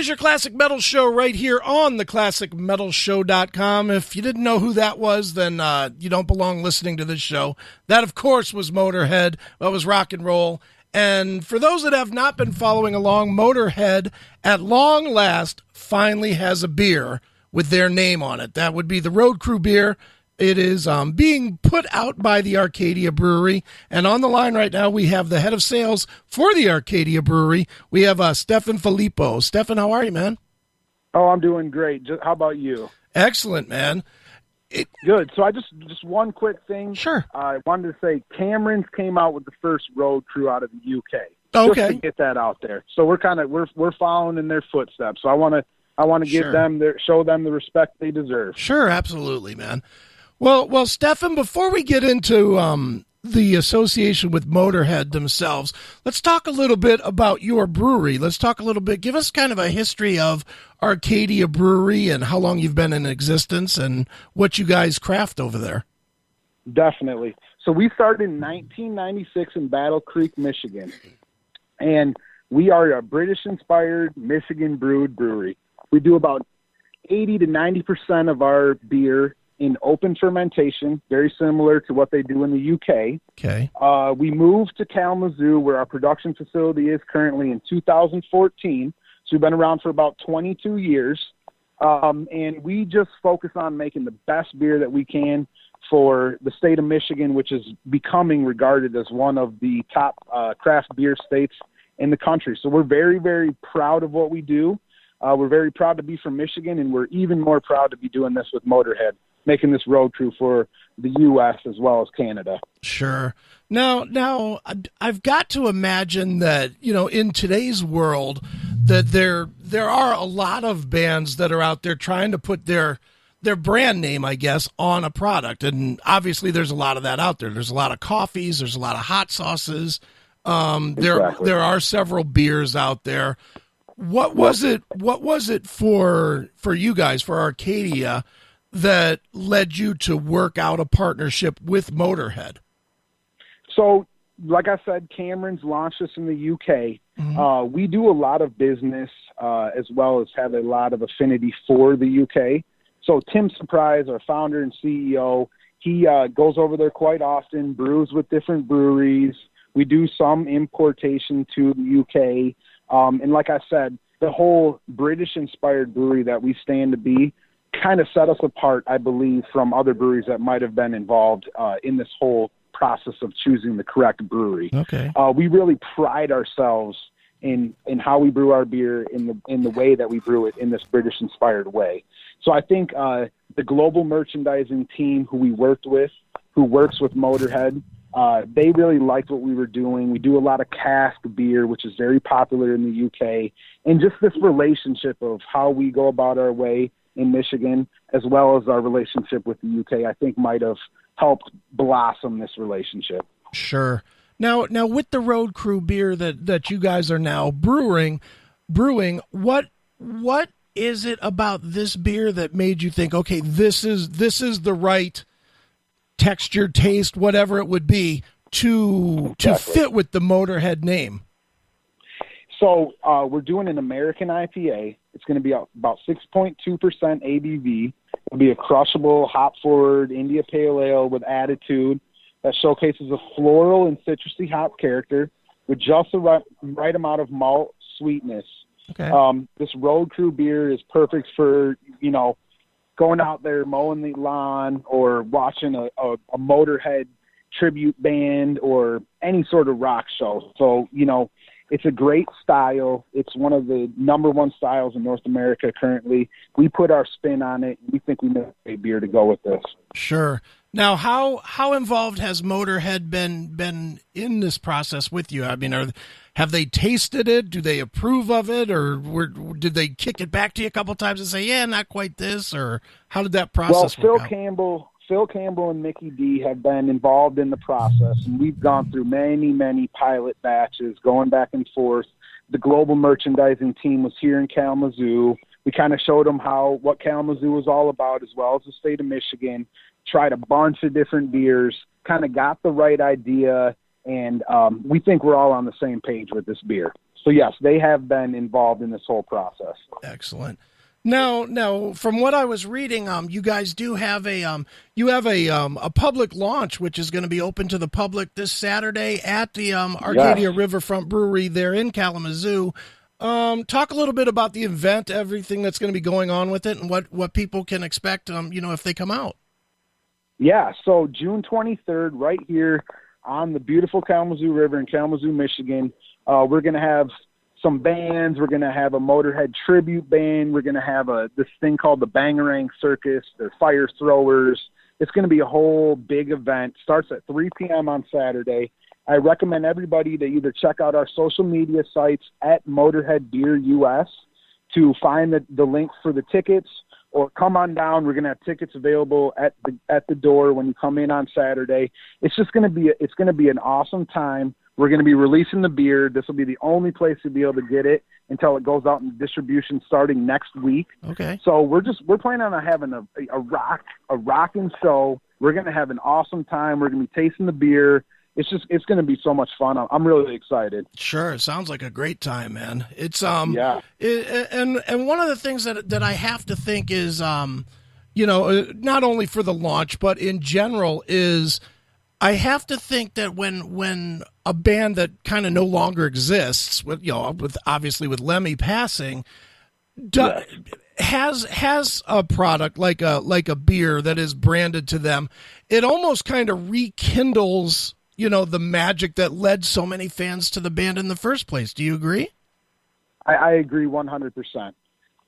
is your Classic Metal Show right here on theclassicmetalshow.com. If you didn't know who that was, then you don't belong listening to this show. That, of course, was Motorhead. That was rock and roll. And for those that have not been following along, Motorhead, at long last, finally has a beer with their name on it. That would be the Road Crew Beer. It is being put out by the Arcadia Brewery. And on the line right now, we have the head of sales for the Arcadia Brewery. We have Steffan Phillipo. Steffan, how are you, man? Oh, I'm doing great. How about you? Excellent, man. Good. So I just one quick thing. Sure. I wanted to say Cameron's came out with the first road crew out of the UK. Okay. Just to get that out there. So we're following in their footsteps. So I want to give Sure. them show them the respect they deserve. Sure, absolutely, man. Well, Steffan, before we get into the association with Motorhead themselves, let's talk a little bit about your brewery. Let's talk a little bit. Give us kind of a history of Arcadia Brewery and how long you've been in existence and what you guys craft over there. Definitely. So we started in 1996 in Battle Creek, Michigan, and we are a British-inspired, Michigan-brewed brewery. We do about 80 to 90% of our beer in open fermentation, very similar to what they do in the UK. Okay. We moved to Kalamazoo, where our production facility is currently, in 2014. So we've been around for about 22 years. And we just focus on making the best beer that we can for the state of Michigan, which is becoming regarded as one of the top craft beer states in the country. So we're very, very proud of what we do. We're very proud to be from Michigan, and we're even more proud to be doing this with Motorhead, making this road crew for the U.S. as well as Canada. Sure. Now, I've got to imagine that, in today's world, that there are a lot of bands that are out there trying to put their brand name, I guess, on a product. And obviously there's a lot of that out there. There's a lot of coffees. There's a lot of hot sauces. Exactly. There are several beers out there. What was it for you guys, for Arcadia, that led you to work out a partnership with Motorhead? So, like I said, Cameron's launched us in the UK. Mm-hmm. We do a lot of business as well as have a lot of affinity for the UK. So Tim Surprise, our founder and CEO, he goes over there quite often, brews with different breweries. We do some importation to the UK. And like I said, the whole British-inspired brewery that we stand to be kind of set us apart, I believe, from other breweries that might have been involved in this whole process of choosing the correct brewery. Okay. We really pride ourselves in how we brew our beer, in the way that we brew it, in this British-inspired way. So I think the global merchandising team who we worked with, who works with Motorhead, they really liked what we were doing. We do a lot of cask beer, which is very popular in the UK, and just this relationship of how we go about our way in Michigan, as well as our relationship with the UK, I think might have helped blossom this relationship. Sure. Now with the Road Crew beer that you guys are now brewing, what is it about this beer that made you think, okay, this is the right texture, taste, whatever it would be to fit with the Motorhead name? So we're doing an American IPA. It's going to be about 6.2% ABV. It'll be a crushable, hop-forward India Pale Ale with attitude that showcases a floral and citrusy hop character with just the right amount of malt sweetness. Okay. This Road Crew beer is perfect for, going out there mowing the lawn or watching a Motorhead tribute band or any sort of rock show. So, it's a great style. It's one of the number one styles in North America currently. We put our spin on it. We think we made a beer to go with this. Sure. Now, how involved has Motorhead been in this process with you? I mean, have they tasted it? Do they approve of it? Or did they kick it back to you a couple times and say, yeah, not quite this? Or how did that process work out? Phil Campbell and Mickey D have been involved in the process, and we've gone through many, many pilot batches going back and forth. The global merchandising team was here in Kalamazoo. We kind of showed them what Kalamazoo was all about, as well as the state of Michigan, tried a bunch of different beers, kind of got the right idea, and we think we're all on the same page with this beer. So yes, they have been involved in this whole process. Excellent. Now, from what I was reading, you guys do have a public launch, which is going to be open to the public this Saturday at the Arcadia Riverfront Brewery there in Kalamazoo. Talk a little bit about the event, everything that's going to be going on with it, and what people can expect, if they come out. Yeah, so June 23rd, right here on the beautiful Kalamazoo River in Kalamazoo, Michigan, we're going to have some bands. We're going to have a Motorhead tribute band. We're going to have this thing called the Bangarang Circus. They're fire throwers. It's going to be a whole big event. Starts at 3 p.m. on Saturday. I recommend everybody to either check out our social media sites at Motorhead Beer US to find the link for the tickets, or come on down. We're going to have tickets available at the door when you come in on Saturday. It's going to be an awesome time. We're going to be releasing the beer. This will be the only place to be able to get it until it goes out in distribution starting next week. Okay. So we're planning on having a rocking show. We're going to have an awesome time. We're going to be tasting the beer. It's going to be so much fun. I'm really excited. Sure. It sounds like a great time, man. It's, yeah. And one of the things that I have to think is, not only for the launch, but in general is, I have to think that when a band that kind of no longer exists, with obviously with Lemmy passing, has a product like a beer that is branded to them, it almost kind of rekindles, the magic that led so many fans to the band in the first place. Do you agree? I agree 100%.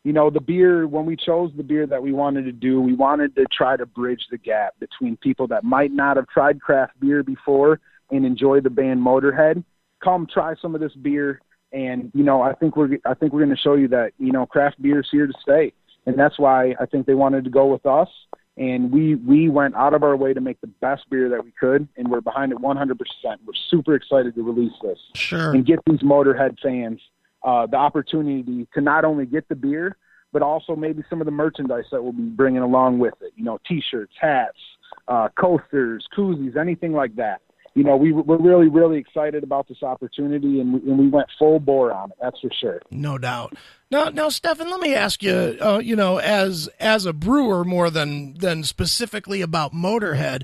The beer, when we chose the beer that we wanted to do, we wanted to try to bridge the gap between people that might not have tried craft beer before and enjoy the band Motorhead. Come try some of this beer, and I think we're going to show you that craft beer is here to stay, and that's why I think they wanted to go with us. And we went out of our way to make the best beer that we could, and we're behind it 100%. We're super excited to release this, sure, and get these Motorhead fans the opportunity to not only get the beer, but also maybe some of the merchandise that we'll be bringing along with it. T-shirts, hats, coasters, koozies, anything like that. We're really, really excited about this opportunity, and we went full bore on it. That's for sure. No doubt. Now, Steffan, let me ask you, as a brewer more than specifically about Motorhead,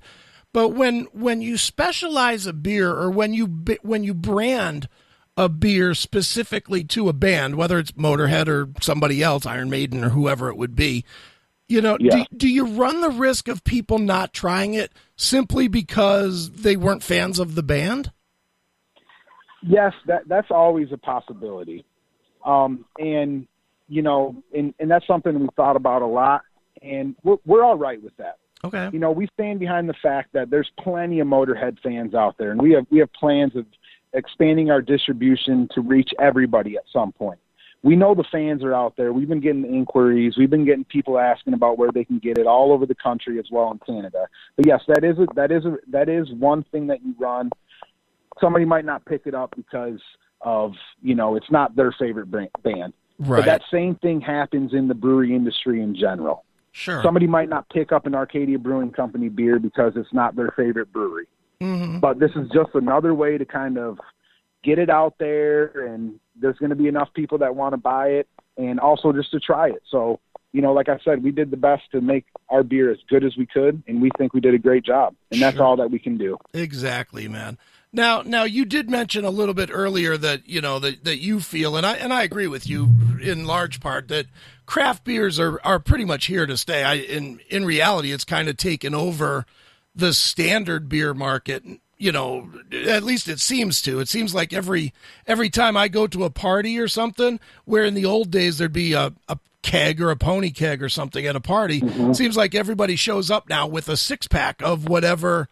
but when you specialize a beer, or when you brand a beer specifically to a band, whether it's Motorhead or somebody else, Iron Maiden or whoever it would be, do you run the risk of people not trying it simply because they weren't fans of the band? Yes, that's always a possibility. And that's something we thought about a lot, and we're all right with that. Okay. We stand behind the fact that there's plenty of Motorhead fans out there, and we have plans of expanding our distribution to reach everybody at some point. We know the fans are out there. We've been getting inquiries. We've been getting people asking about where they can get it all over the country as well in Canada. But yes, that is one thing that you run. Somebody might not pick it up because of, it's not their favorite band. Right. But that same thing happens in the brewery industry in general. Sure. Somebody might not pick up an Arcadia Brewing Company beer because it's not their favorite brewery. Mm-hmm. But this is just another way to kind of get it out there, and there's going to be enough people that want to buy it, and also just to try it. So, like I said, we did the best to make our beer as good as we could, and we think we did a great job, and that's all that we can do. Exactly, man. Now you did mention a little bit earlier that, that you feel, and I agree with you in large part, that craft beers are pretty much here to stay. In reality, it's kind of taken over the standard beer market, at least it seems to. It seems like every time I go to a party or something, where in the old days there'd be a keg or a pony keg or something at a party, mm-hmm. It seems like everybody shows up now with a 6-pack of whatever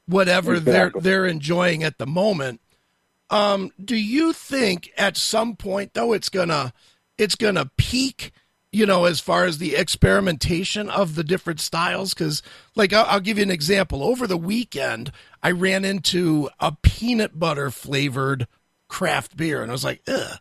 exactly. they're enjoying at the moment. Do you think at some point, though, it's gonna peak, as far as the experimentation of the different styles? Because, I'll give you an example. Over the weekend, I ran into a peanut butter flavored craft beer, and I was like, ugh.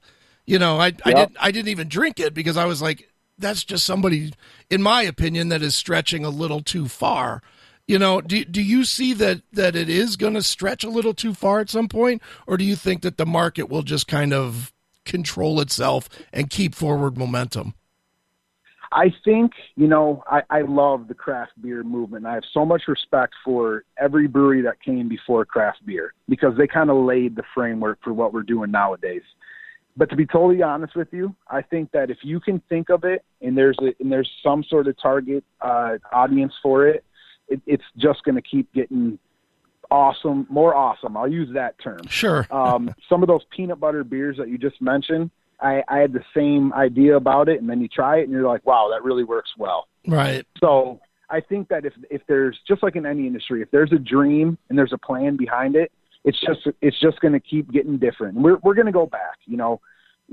I didn't even drink it because I was like, that's just somebody, in my opinion, that is stretching a little too far. Do you see that it is going to stretch a little too far at some point, or do you think that the market will just kind of control itself and keep forward momentum? I think, I love the craft beer movement. I have so much respect for every brewery that came before craft beer because they kind of laid the framework for what we're doing nowadays. But to be totally honest with you, I think that if you can think of it and there's some sort of target audience for it, it's just going to keep getting awesome, more awesome. I'll use that term. Sure. Some of those peanut butter beers that you just mentioned, I had the same idea about it, and then you try it and you're like, wow, that really works well. Right. So I think that if there's, just like in any industry, if there's a dream and there's a plan behind it, it's just going to keep getting different. We're going to go back.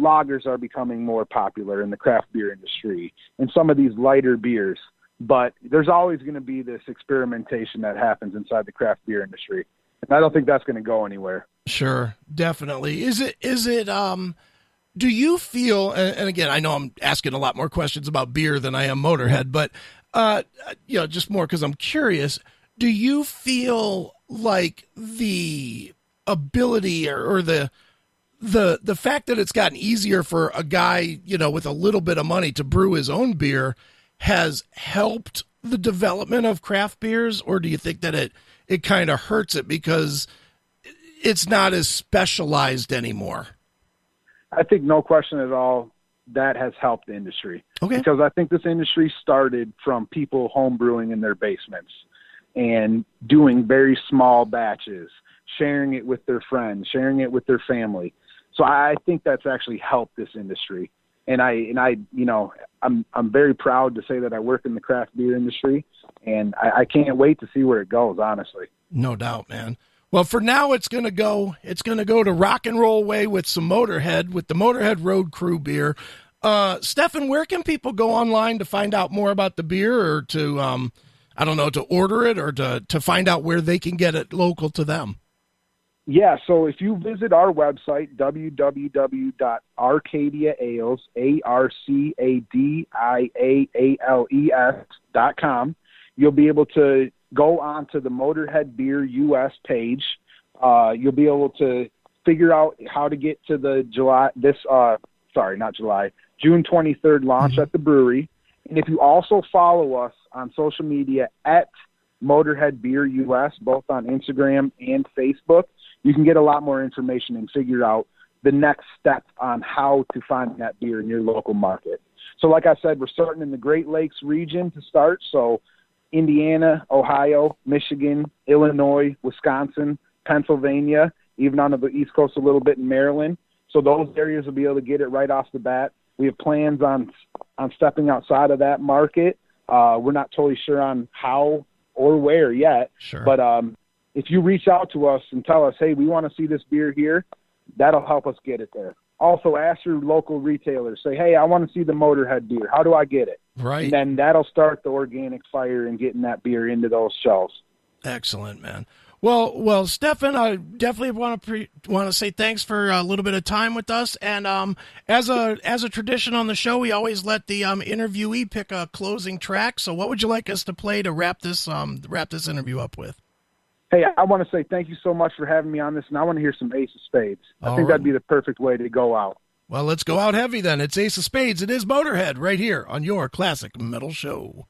Lagers are becoming more popular in the craft beer industry and some of these lighter beers, but there's always going to be this experimentation that happens inside the craft beer industry. And I don't think that's going to go anywhere. Sure, definitely. Is it, do you feel, and again, I know I'm asking a lot more questions about beer than I am Motorhead, but, just more because I'm curious, do you feel like the ability or the fact that it's gotten easier for a guy, with a little bit of money to brew his own beer has helped the development of craft beers? Or do you think that it kind of hurts it because it's not as specialized anymore? I think no question at all that has helped the industry. Okay. Because I think this industry started from people home brewing in their basements and doing very small batches, sharing it with their friends, sharing it with their family. So I think that's actually helped this industry. And I'm very proud to say that I work in the craft beer industry, and I can't wait to see where it goes, honestly. No doubt, man. Well, for now, it's going to go to rock and roll way with some Motorhead, with the Motorhead Road Crew Beer. Steffan, where can people go online to find out more about the beer, or to, to order it, or to find out where they can get it local to them? Yeah, so if you visit our website, www.arcadiaales, ARCADIAALES.com, you'll be able to go on to the Motorhead Beer US page. You'll be able to figure out how to get to the June 23rd launch at the brewery. And if you also follow us on social media at Motorhead Beer US, both on Instagram and Facebook, you can get a lot more information and figure out the next step on how to find that beer in your local market. So like I said, we're starting in the Great Lakes region to start. So Indiana, Ohio, Michigan, Illinois, Wisconsin, Pennsylvania, even on the East Coast a little bit in Maryland. So those areas will be able to get it right off the bat. We have plans on stepping outside of that market. We're not totally sure on how or where yet. Sure. But if you reach out to us and tell us, hey, we want to see this beer here, that'll help us get it there. Also, ask your local retailers. Say, hey, I want to see the Motorhead beer. How do I get it? Right. And then that'll start the organic fire and getting that beer into those shelves. Excellent, man. Well, Steffan, I definitely want to say thanks for a little bit of time with us. And as a tradition on the show, we always let the interviewee pick a closing track. So, what would you like us to play to wrap this interview up with? Hey, I want to say thank you so much for having me on this, and I want to hear some Ace of Spades. I think that'd be the perfect way to go out. Well, let's go out heavy then. It's Ace of Spades. It is Motorhead right here on your Classic Metal Show.